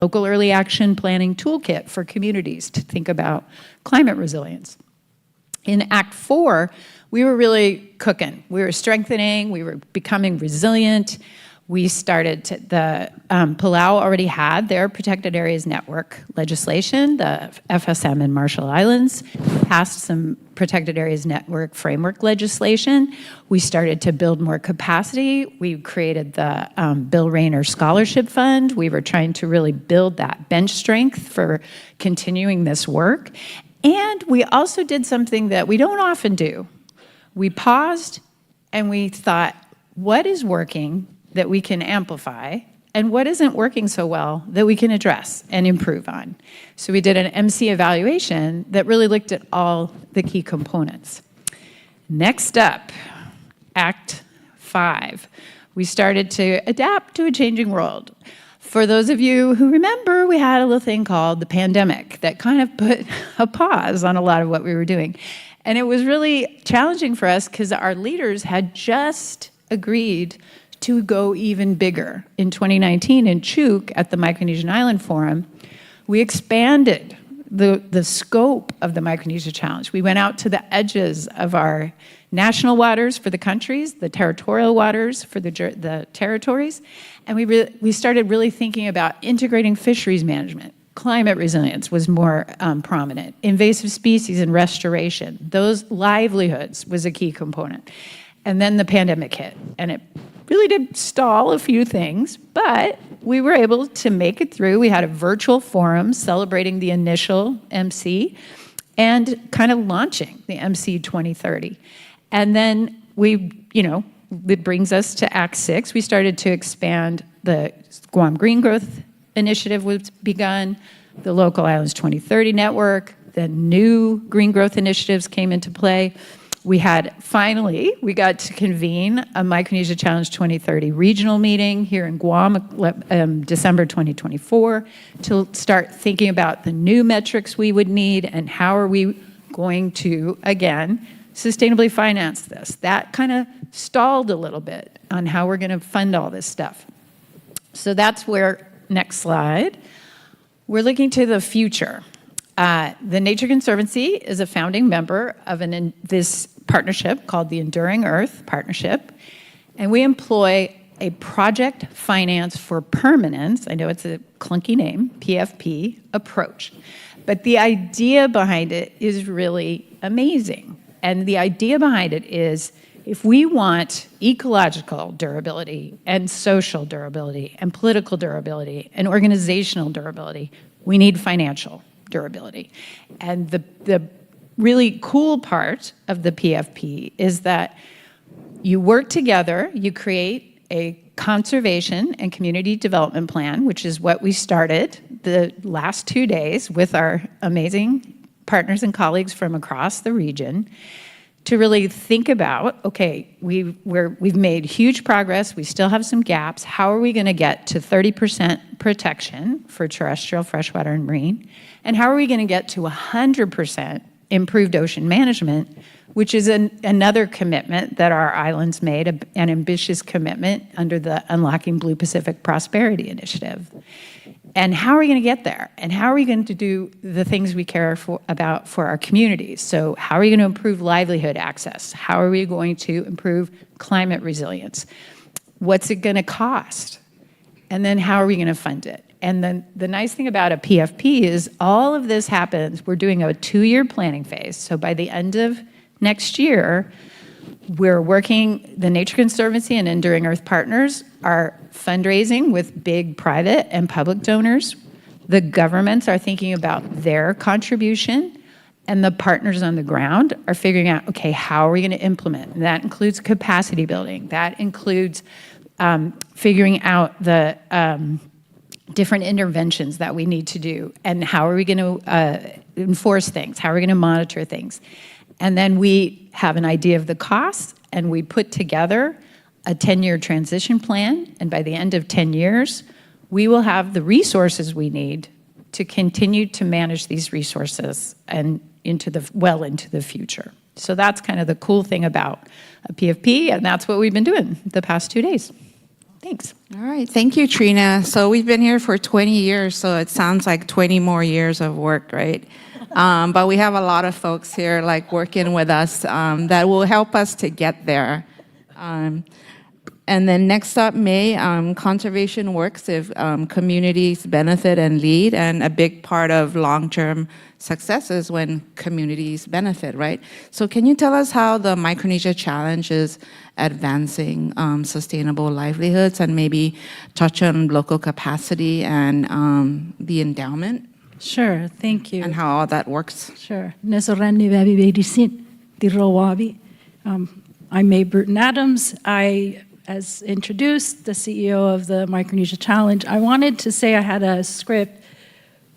local early action planning toolkit for communities to think about climate resilience. In Act 4, we were really cooking. We were strengthening, we were becoming resilient. We started Palau already had their Protected Areas Network legislation. The FSM in Marshall Islands passed some Protected Areas Network framework legislation. We started to build more capacity. We created the Bill Rayner Scholarship Fund. We were trying to really build that bench strength for continuing this work. And we also did something that we don't often do. We paused and we thought, what is working that we can amplify, and what isn't working so well that we can address and improve on? So we did an MC evaluation that really looked at all the key components. Next up, Act 5. We started to adapt to a changing world. For those of you who remember, we had a little thing called the pandemic that kind of put a pause on a lot of what we were doing. And it was really challenging for us because our leaders had just agreed to go even bigger. In 2019 in Chuuk at the Micronesian Island Forum, we expanded the scope of the Micronesia Challenge. We went out to the edges of our national waters for the countries, the territorial waters for the territories, and we started really thinking about integrating fisheries management. Climate resilience was more prominent. Invasive species and restoration, those livelihoods was a key component. And then the pandemic hit, and it really did stall a few things, but we were able to make it through. We had a virtual forum celebrating the initial MC and kind of launching the MC 2030. And then it brings us to Act 6. We started to expand the Guam Green Growth Initiative was begun, the Local Islands 2030 Network, the new green growth initiatives came into play. We got to convene a Micronesia Challenge 2030 regional meeting here in Guam, December 2024, to start thinking about the new metrics we would need and how are we going to, again, sustainably finance this. That kind of stalled a little bit on how we're going to fund all this stuff. So that's where, next slide, we're looking to the future. The Nature Conservancy is a founding member of this partnership called the Enduring Earth Partnership, and we employ a project finance for permanence, I know it's a clunky name, PFP approach, but the idea behind it is really amazing. And the idea behind it is if we want ecological durability and social durability and political durability and organizational durability, we need financial durability. And the really cool part of the PFP is that you work together, you create a conservation and community development plan, which is what we started the last 2 days with our amazing partners and colleagues from across the region, to really think about, okay, we've made huge progress, we still have some gaps, how are we gonna get to 30% protection for terrestrial, freshwater, and marine? And how are we gonna get to 100% improved ocean management, which is another commitment that our islands made, an ambitious commitment under the Unlocking Blue Pacific Prosperity Initiative. And how are we going to get there? And how are we going to do the things we care about for our communities? So how are we going to improve livelihood access? How are we going to improve climate resilience? What's it going to cost? And then how are we going to fund it? And then the nice thing about a PFP is all of this happens, we're doing a 2-year planning phase. So by the end of next year, we're working, the Nature Conservancy and Enduring Earth Partners are fundraising with big private and public donors. The governments are thinking about their contribution, and the partners on the ground are figuring out, okay, how are we going to implement? And that includes capacity building. That includes figuring out the different interventions that we need to do, and how are we going to enforce things? How are we going to monitor things? And then we have an idea of the costs, and we put together a 10-year transition plan, and by the end of 10 years, we will have the resources we need to continue to manage these resources and into the future. So that's kind of the cool thing about a PFP, and that's what we've been doing the past 2 days. Thanks. All right, thank you, Trina. So we've been here for 20 years, so it sounds like 20 more years of work, right? But we have a lot of folks here like working with us that will help us to get there. And then next up, May, conservation works if communities benefit and lead, and a big part of long-term success is when communities benefit, right? So can you tell us how the Micronesia Challenge is advancing sustainable livelihoods, and maybe touch on local capacity and the endowment Sure, thank you. and how all that works? Sure. Nesorani Babi Bedisin, Tirowabi. I'm May Burton Adams. As introduced, the CEO of the Micronesia Challenge. I wanted to say I had a script,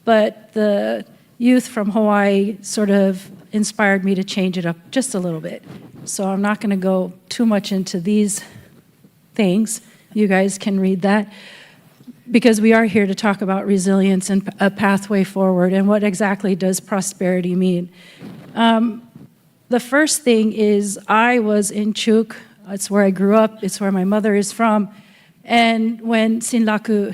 but the youth from Hawaii sort of inspired me to change it up just a little bit. So I'm not going to go too much into these things. You guys can read that, because we are here to talk about resilience and a pathway forward, and what exactly does prosperity mean. The first thing is, I was in Chuk. It's where I grew up. It's where my mother is from. And when Sinlaku